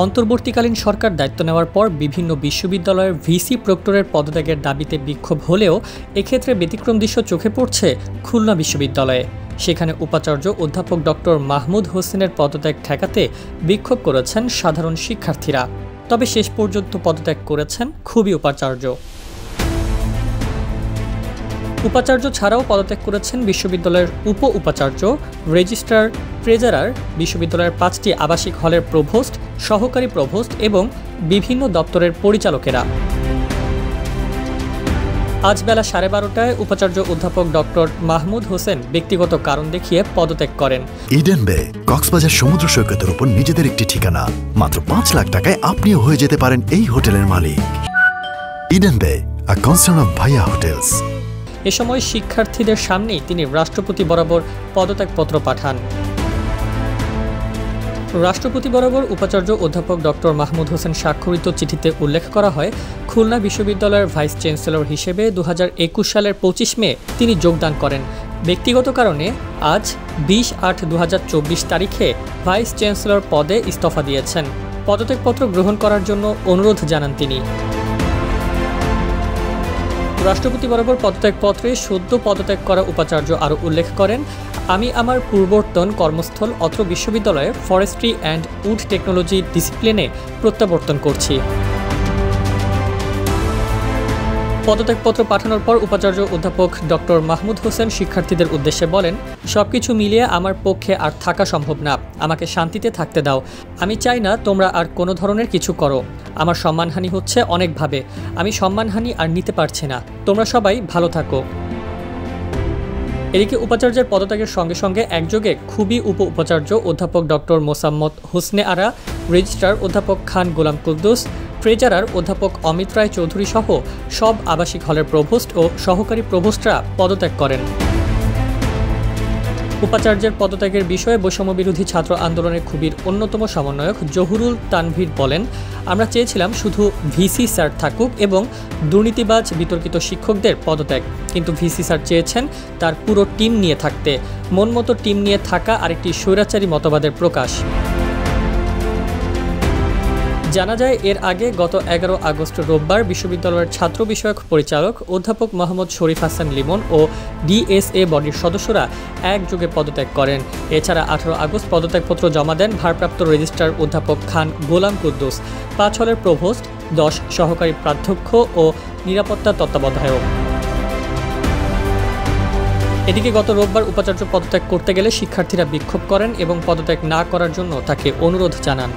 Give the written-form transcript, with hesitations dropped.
অন্তর্বর্তীকালীন সরকার দায়িত্ব নেওয়ার পর বিভিন্ন বিশ্ববিদ্যালয়ের ভিসি প্রক্টরের পদত্যাগের দাবিতে বিক্ষোভ হলেও এক্ষেত্রে ব্যতিক্রম দৃশ্য চোখে পড়ছে খুলনা বিশ্ববিদ্যালয়ে। সেখানে উপাচার্য অধ্যাপক ডক্টর মাহমুদ হোসেনের পদত্যাগ ঠেকাতে বিক্ষোভ করেছেন সাধারণ শিক্ষার্থীরা। তবে শেষ পর্যন্ত পদত্যাগ করেছেন খুবই উপাচার্য। উপাচার্য ছাড়াও পদত্যাগ করেছেন বিশ্ববিদ্যালয়ের উপ উপাচার্য, রেজিস্ট্রার, ট্রেজারার, বিশ্ববিদ্যালয়ের 5টি আবাসিক হলের প্রভোস্ট, সহকারী প্রভোস্ট এবং বিভিন্ন দপ্তরের পরিচালকেরা। আজ বেলা 12:30টায় উপাচার্য অধ্যাপক ডক্টর মাহমুদ হোসেন ব্যক্তিগত কারণ দেখিয়ে পদত্যাগ করেন। ইডেন বে কক্সবাজার সমুদ্র সৈকতের উপর নিজেদের একটি ঠিকানা। মাত্র 5 লাখ টাকায় আপনিও হয়ে যেতে পারেন এই হোটেলের মালিক। ইডেন বে, আ কনসার্ন অফ ভাইয়া হোটেলস। এ সময় শিক্ষার্থীদের সামনেই তিনি রাষ্ট্রপতি বরাবর পদত্যাগপত্র পাঠান। রাষ্ট্রপতি বরাবর উপাচার্য অধ্যাপক ডক্টর মাহমুদ হোসেন স্বাক্ষরিত চিঠিতে উল্লেখ করা হয়, খুলনা বিশ্ববিদ্যালয়ের ভাইস চ্যান্সেলর হিসেবে 2021 সালের 25 মে তিনি যোগদান করেন। ব্যক্তিগত কারণে আজ 20/8/2024 তারিখে ভাইস চ্যান্সেলর পদে ইস্তফা দিয়েছেন। পদত্যাগপত্র গ্রহণ করার জন্য অনুরোধ জানান তিনি। রাষ্ট্রপতি বরাবর পদত্যাগপত্রে সদ্য পদত্যাগ করা উপাচার্য আরও উল্লেখ করেন, আমি আমার পূর্ববর্তন কর্মস্থল অত্র বিশ্ববিদ্যালয়ে ফরেস্ট্রি অ্যান্ড উড টেকনোলজি ডিসিপ্লিনে প্রত্যাবর্তন করছি। পদত্যাগপত্র পাঠানোর পর উপাচার্য অধ্যাপক ডক্টর মাহমুদ হোসেন শিক্ষার্থীদের উদ্দেশ্যে বলেন, সবকিছু মিলিয়ে আমার পক্ষে আর থাকা সম্ভব না। আমাকে শান্তিতে থাকতে দাও। আমি চাই না তোমরা আর কোনো ধরনের কিছু করো। আমার সম্মানহানি হচ্ছে অনেকভাবে। আমি সম্মানহানি আর নিতে পারছি না। তোমরা সবাই ভালো থাকো। এদিকে উপাচার্যের পদত্যাগের সঙ্গে সঙ্গে একযোগে খুবই উপ উপাচার্য অধ্যাপক ডক্টর মোসাম্মদ হোসনে আরা, রেজিস্ট্রার অধ্যাপক খান গোলাম কুদ্দুস, ট্রেজারার অধ্যাপক অমিত রায় চৌধুরী সহ সব আবাসিক হলের প্রভোস্ট ও সহকারী প্রভোস্টরা পদত্যাগ করেন। উপাচার্যের পদত্যাগের বিষয়ে বৈষম্য বিরোধী ছাত্র আন্দোলনের খুবির অন্যতম সমন্বয়ক জহুরুল তানভীর বলেন, আমরা চেয়েছিলাম শুধু ভিসি স্যার থাকুক এবং দুর্নীতিবাজ বিতর্কিত শিক্ষকদের পদত্যাগ, কিন্তু ভিসি স্যার চেয়েছেন তার পুরো টিম নিয়ে থাকতে। মন মতো টিম নিয়ে থাকা আরেকটি স্বৈরাচারী মতবাদের প্রকাশ। জানা যায়, এর আগে গত 11 আগস্ট রোববার বিশ্ববিদ্যালয়ের ছাত্র বিষয়ক পরিচালক অধ্যাপক মোহাম্মদ শরীফ হাসান লিমন ও ডিএসএ বডির সদস্যরা একযোগে পদত্যাগ করেন। এছাড়া 18 আগস্ট পদত্যাগপত্র জমা দেন ভারপ্রাপ্ত রেজিস্ট্রার অধ্যাপক খান গোলাম কুদ্দুস, 5 হলের প্রভোস্ট, 10 সহকারী প্রাধ্যক্ষ ও নিরাপত্তা তত্ত্বাবধায়ক। এদিকে গত রোববার উপাচার্য পদত্যাগ করতে গেলে শিক্ষার্থীরা বিক্ষোভ করেন এবং পদত্যাগ না করার জন্য তাকে অনুরোধ জানান।